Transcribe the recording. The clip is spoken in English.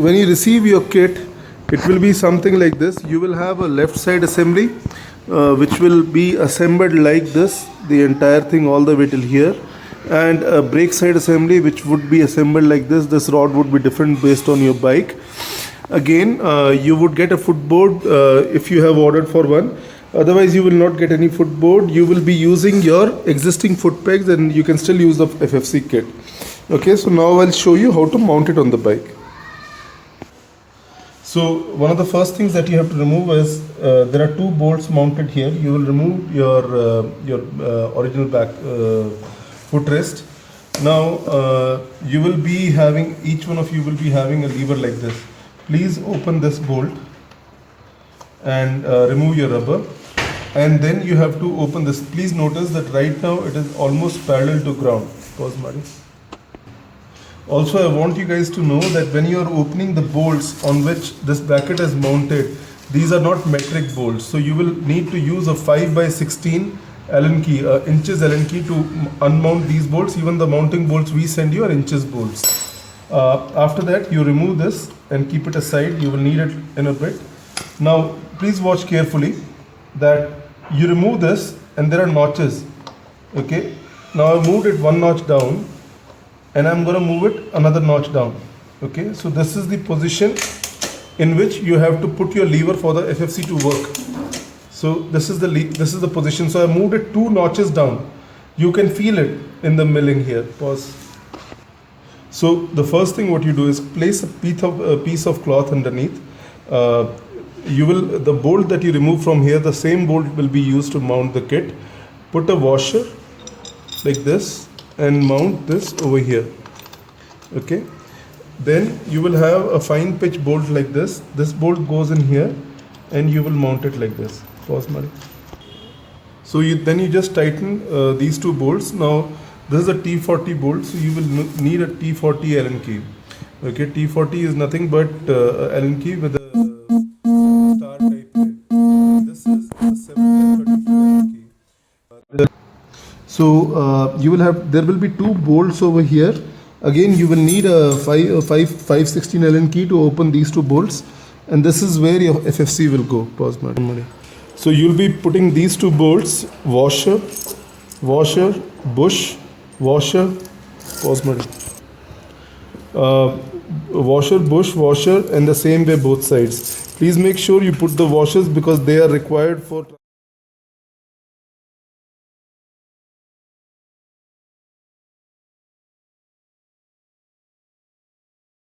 when you receive your kit, it will be something like this. You will have a left side assembly which will be assembled like this, the entire thing all the way till here, and a brake side assembly which would be assembled like this. This rod would be different based on your bike. Again, you would get a footboard if you have ordered for one. Otherwise, you will not get any footboard. You will be using your existing foot pegs, and you can still use the FFC kit. Okay, so now I'll show you how to mount it on the bike. So one of the first things that you have to remove is there are two bolts mounted here. You will remove your original back footrest. Now you will be having, each one of you will be having a lever like this. Please open this bolt and remove your rubber, and then you have to open this. Please notice that right now it is almost parallel to ground. Pause, Mari. Also, I want you guys to know that when you are opening the bolts on which this bracket is mounted, these are not metric bolts. So you will need to use a 5x16 Allen key, inches Allen key to unmount these bolts. Even the mounting bolts we send you are inches bolts. After that, you remove this and keep it aside. You will need it in a bit. Now, please watch carefully that you remove this and there are notches. Okay. Now I moved it one notch down, and I'm going to move it another notch down. Okay, so this is the position in which you have to put your lever for the FFC to work. So this is the position. So I moved it 2 notches down. You can feel it in the milling here. Pause. So the first thing what you do is place a piece of cloth underneath. The bolt that you remove from here, the same bolt will be used to mount the kit. Put a washer like this and mount this over here. Okay, then you will have a fine pitch bolt like this. This bolt goes in here and you will mount it like this. Pause, Mari. So then you just tighten these 2 bolts. Now this is a T40 bolt, so you will need a T40 Allen key. Okay, T40 is nothing but Allen key with a star type plate. This is a 732 Allen key. So you will have, there will be 2 bolts over here. Again, you will need a 516 Allen key to open these 2 bolts, and this is where your FFC will go. Pause, Mari. So you will be putting these 2 bolts, washer, bush, washer, pause, Mari. Washer, bush, washer, and the same way both sides. Please make sure you put the washers because they are required for